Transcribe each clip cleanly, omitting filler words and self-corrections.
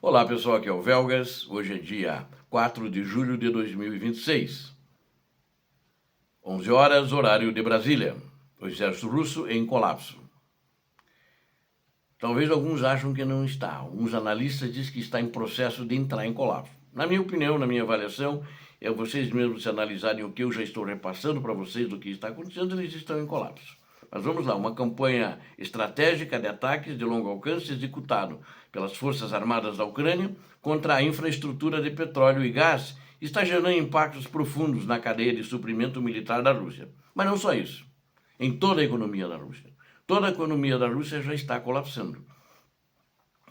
Olá pessoal, aqui é o Velgas. Hoje é dia 4 de julho de 2026. 11 horas, horário de Brasília. O exército russo em colapso. Talvez alguns acham que não está. Alguns analistas dizem que está em processo de entrar em colapso. Na minha opinião, na minha avaliação, é vocês mesmos se analisarem o que eu já estou repassando para vocês do que está acontecendo, eles estão em colapso. Mas vamos lá, uma campanha estratégica de ataques de longo alcance executado pelas Forças Armadas da Ucrânia contra a infraestrutura de petróleo e gás está gerando impactos profundos na cadeia de suprimento militar da Rússia. Mas não só isso, em toda a economia da Rússia. Toda a economia da Rússia já está colapsando.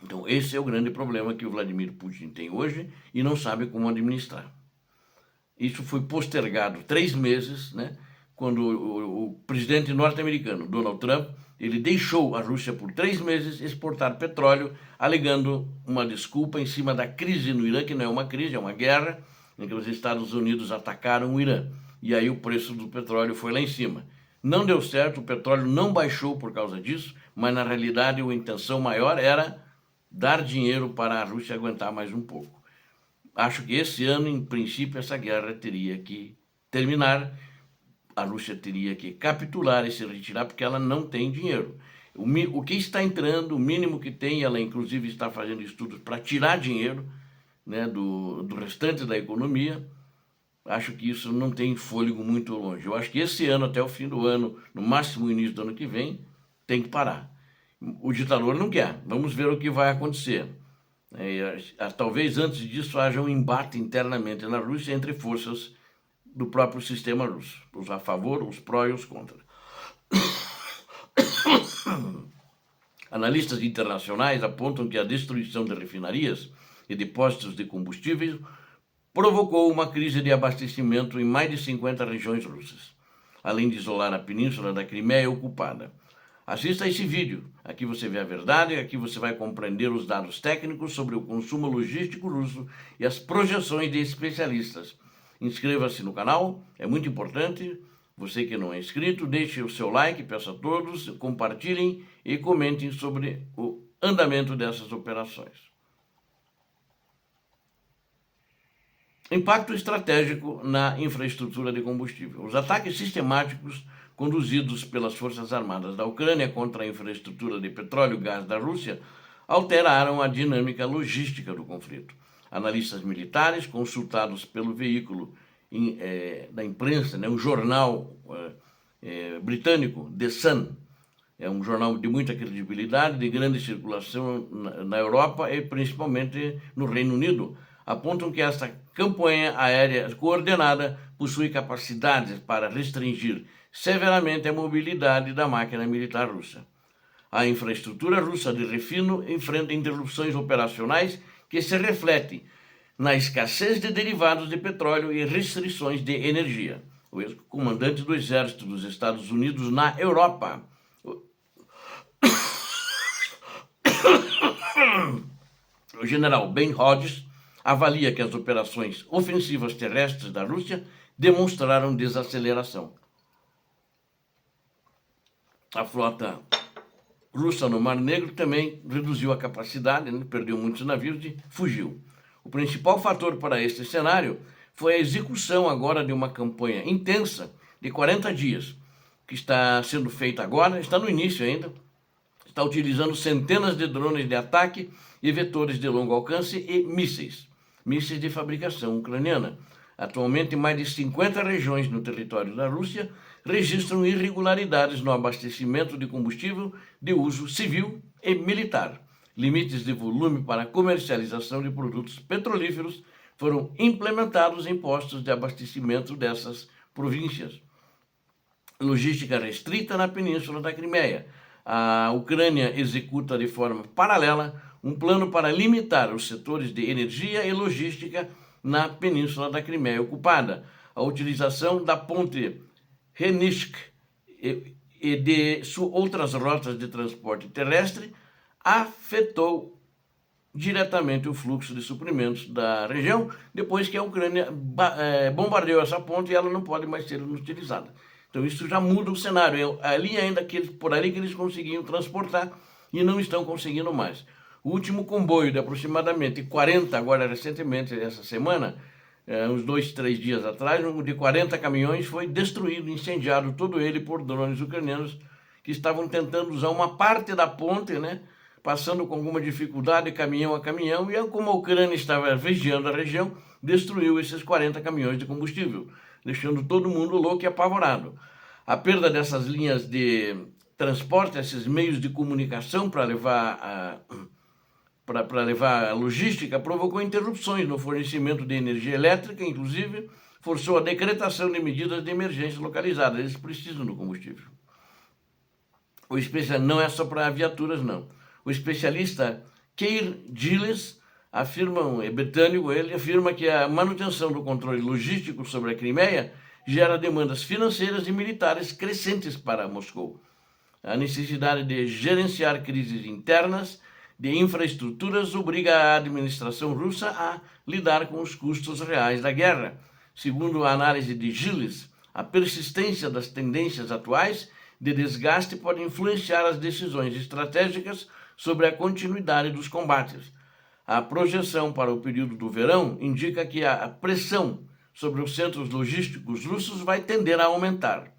Então esse é o grande problema que o Vladimir Putin tem hoje e não sabe como administrar. Isso foi postergado 3 meses, né? Quando o presidente norte-americano, Donald Trump, ele deixou a Rússia por 3 meses exportar petróleo, alegando uma desculpa em cima da crise no Irã, que não é uma crise, é uma guerra, em que os Estados Unidos atacaram o Irã. E aí o preço do petróleo foi lá em cima. Não deu certo, o petróleo não baixou por causa disso, mas na realidade a intenção maior era dar dinheiro para a Rússia aguentar mais um pouco. Acho que esse ano, em princípio, essa guerra teria que terminar. A Rússia teria que capitular e se retirar porque ela não tem dinheiro. O que está entrando, o mínimo que tem, ela inclusive está fazendo estudos para tirar dinheiro, né, do restante da economia. Acho que isso não tem fôlego muito longe. Eu acho que esse ano, até o fim do ano, no máximo o início do ano que vem, tem que parar. O ditador não quer. Vamos ver o que vai acontecer. Talvez antes disso haja um embate internamente na Rússia entre forças do próprio sistema russo, os a favor, os pró e os contra. Analistas internacionais apontam que a destruição de refinarias e depósitos de combustíveis provocou uma crise de abastecimento em mais de 50 regiões russas, além de isolar a península da Crimeia ocupada. Assista a esse vídeo, aqui você vê a verdade, aqui você vai compreender os dados técnicos sobre o consumo logístico russo e as projeções de especialistas. Inscreva-se no canal, é muito importante. Você que não é inscrito, deixe o seu like, peço a todos, compartilhem e comentem sobre o andamento dessas operações. Impacto estratégico na infraestrutura de combustível. Os ataques sistemáticos conduzidos pelas Forças Armadas da Ucrânia contra a infraestrutura de petróleo e gás da Rússia alteraram a dinâmica logística do conflito. Analistas militares, consultados pelo veículo da imprensa, né, um jornal britânico, The Sun, é um jornal de muita credibilidade, de grande circulação na Europa e principalmente no Reino Unido, apontam que esta campanha aérea coordenada possui capacidades para restringir severamente a mobilidade da máquina militar russa. A infraestrutura russa de refino enfrenta interrupções operacionais que se refletem na escassez de derivados de petróleo e restrições de energia. O ex-comandante do Exército dos Estados Unidos na Europa, o general Ben Hodges, avalia que as operações ofensivas terrestres da Rússia demonstraram desaceleração. A frota russa no Mar Negro também reduziu a capacidade, né? Perdeu muitos navios e fugiu. O principal fator para este cenário foi a execução agora de uma campanha intensa de 40 dias, que está sendo feita agora, está no início ainda, está utilizando centenas de drones de ataque e vetores de longo alcance e mísseis de fabricação ucraniana. Atualmente, mais de 50 regiões no território da Rússia registram irregularidades no abastecimento de combustível de uso civil e militar. Limites de volume para comercialização de produtos petrolíferos foram implementados em postos de abastecimento dessas províncias. Logística restrita na península da Crimeia. A Ucrânia executa de forma paralela um plano para limitar os setores de energia e logística na península da Crimeia ocupada. A utilização da ponte Renishk e de outras rotas de transporte terrestre afetou diretamente o fluxo de suprimentos da região, depois que a Ucrânia bombardeou essa ponte e ela não pode mais ser utilizada. Então isso já muda o cenário. Ali ainda por ali que eles conseguiam transportar e não estão conseguindo mais. O último comboio de aproximadamente 40, agora recentemente, essa semana, uns 2, 3 dias atrás, de 40 caminhões foi destruído, incendiado todo ele por drones ucranianos que estavam tentando usar uma parte da ponte, né, passando com alguma dificuldade, caminhão a caminhão, e como a Ucrânia estava vigiando a região, destruiu esses 40 caminhões de combustível, deixando todo mundo louco e apavorado. A perda dessas linhas de transporte, esses meios de comunicação para levar a logística, provocou interrupções no fornecimento de energia elétrica, inclusive forçou a decretação de medidas de emergência localizadas. Eles precisam do combustível. O especialista não é só para viaturas, não. O especialista Keir Giles afirma, é britânico, ele afirma que a manutenção do controle logístico sobre a Crimeia gera demandas financeiras e militares crescentes para Moscou. A necessidade de gerenciar crises internas de infraestruturas obriga a administração russa a lidar com os custos reais da guerra. Segundo a análise de Giles, a persistência das tendências atuais de desgaste pode influenciar as decisões estratégicas sobre a continuidade dos combates. A projeção para o período do verão indica que a pressão sobre os centros logísticos russos vai tender a aumentar.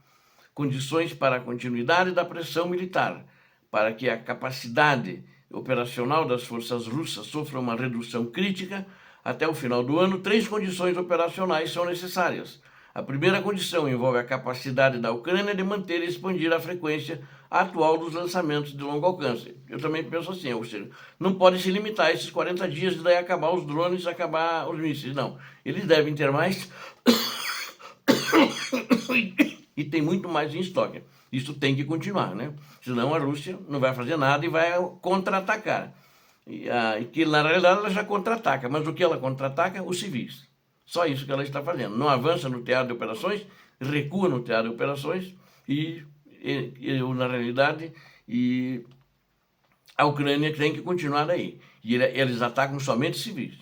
Condições para a continuidade da pressão militar, para que a capacidade operacional das forças russas sofra uma redução crítica até o final do ano, 3 condições operacionais são necessárias. A primeira condição envolve a capacidade da Ucrânia de manter e expandir a frequência atual dos lançamentos de longo alcance. Eu também penso assim, ou seja, não pode se limitar a esses 40 dias de daí acabar os drones, acabar os mísseis, não. Eles devem ter mais e tem muito mais em estoque. Isso tem que continuar, né? Senão a Rússia não vai fazer nada e vai contra-atacar. E que na realidade ela já contra-ataca, mas o que ela contra-ataca? Os civis. Só isso que ela está fazendo. Não avança no teatro de operações, recua no teatro de operações na realidade, a Ucrânia tem que continuar aí. E eles atacam somente civis.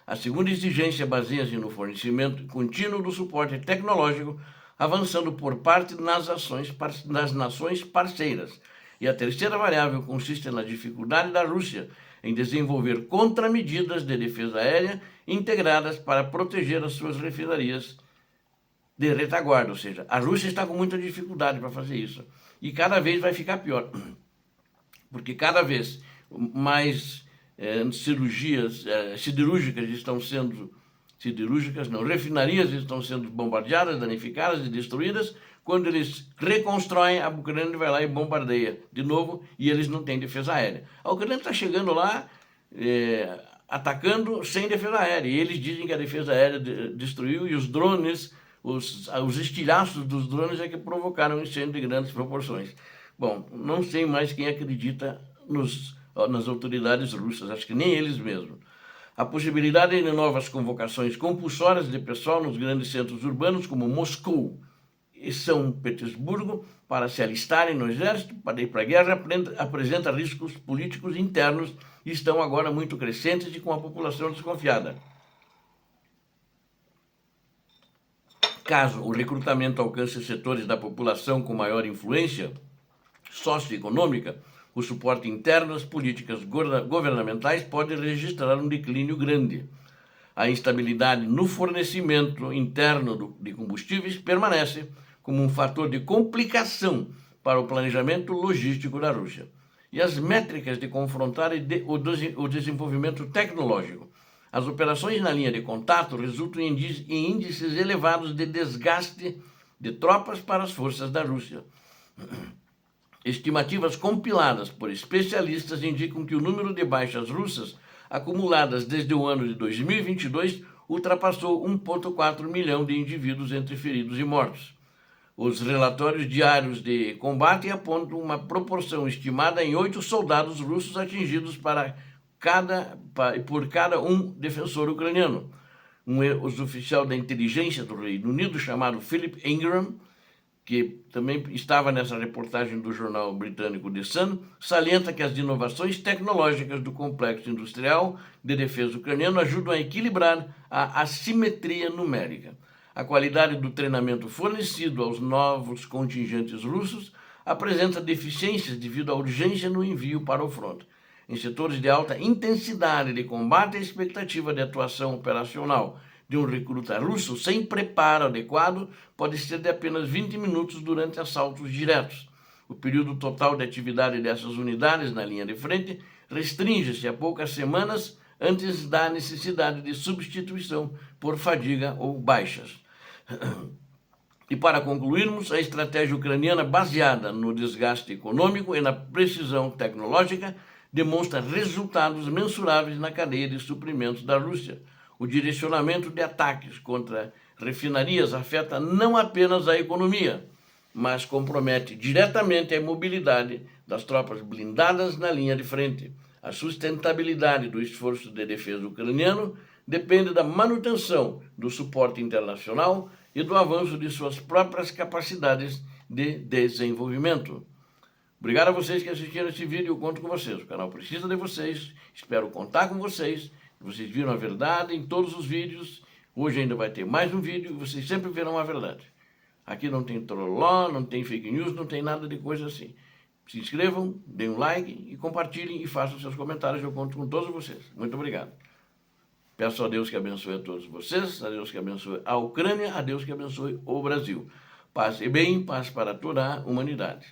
A segunda exigência baseia-se no fornecimento contínuo do suporte tecnológico, avançando por parte das nações parceiras. E a terceira variável consiste na dificuldade da Rússia em desenvolver contramedidas de defesa aérea integradas para proteger as suas refinarias de retaguarda, ou seja, a Rússia está com muita dificuldade para fazer isso. E cada vez vai ficar pior, porque cada vez mais cirurgias siderúrgicas estão sendo refinarias estão sendo bombardeadas, danificadas e destruídas. Quando eles reconstroem, a Ucrânia vai lá e bombardeia de novo e eles não têm defesa aérea. A Ucrânia está chegando lá, atacando sem defesa aérea. E eles dizem que a defesa aérea destruiu e os drones, os estilhaços dos drones é que provocaram um incêndio de grandes proporções. Bom, não sei mais quem acredita nas autoridades russas, acho que nem eles mesmos. A possibilidade de novas convocações compulsórias de pessoal nos grandes centros urbanos como Moscou e São Petersburgo para se alistarem no exército, para ir para a guerra, apresenta riscos políticos internos e estão agora muito crescentes e com a população desconfiada. Caso o recrutamento alcance setores da população com maior influência socioeconômica, o suporte interno às políticas governamentais pode registrar um declínio grande. A instabilidade no fornecimento interno de combustíveis permanece como um fator de complicação para o planejamento logístico da Rússia. E as métricas de confrontar o desenvolvimento tecnológico. As operações na linha de contato resultam em índices elevados de desgaste de tropas para as forças da Rússia. Estimativas compiladas por especialistas indicam que o número de baixas russas acumuladas desde o ano de 2022 ultrapassou 1,4 milhão de indivíduos entre feridos e mortos. Os relatórios diários de combate apontam uma proporção estimada em 8 soldados russos atingidos por cada um defensor ucraniano. Um ex-oficial da inteligência do Reino Unido, chamado Philip Ingram, que também estava nessa reportagem do jornal britânico The Sun, salienta que as inovações tecnológicas do complexo industrial de defesa ucraniano ajudam a equilibrar a assimetria numérica. A qualidade do treinamento fornecido aos novos contingentes russos apresenta deficiências devido à urgência no envio para o fronte. em setores de alta intensidade de combate, a expectativa de atuação operacional de um recruta russo sem preparo adequado pode ser de apenas 20 minutos durante assaltos diretos. O período total de atividade dessas unidades na linha de frente restringe-se a poucas semanas antes da necessidade de substituição por fadiga ou baixas. E para concluirmos, a estratégia ucraniana baseada no desgaste econômico e na precisão tecnológica demonstra resultados mensuráveis na cadeia de suprimentos da Rússia. O direcionamento de ataques contra refinarias afeta não apenas a economia, mas compromete diretamente a mobilidade das tropas blindadas na linha de frente. A sustentabilidade do esforço de defesa ucraniano depende da manutenção do suporte internacional e do avanço de suas próprias capacidades de desenvolvimento. Obrigado a vocês que assistiram esse vídeo, eu conto com vocês. O canal precisa de vocês, espero contar com vocês. Vocês viram a verdade em todos os vídeos. Hoje ainda vai ter mais um vídeo e vocês sempre verão a verdade. Aqui não tem trolló, não tem fake news, não tem nada de coisa assim. Se inscrevam, deem um like e compartilhem e façam seus comentários. Eu conto com todos vocês. Muito obrigado. Peço a Deus que abençoe a todos vocês, a Deus que abençoe a Ucrânia, a Deus que abençoe o Brasil. Paz e bem, paz para toda a humanidade.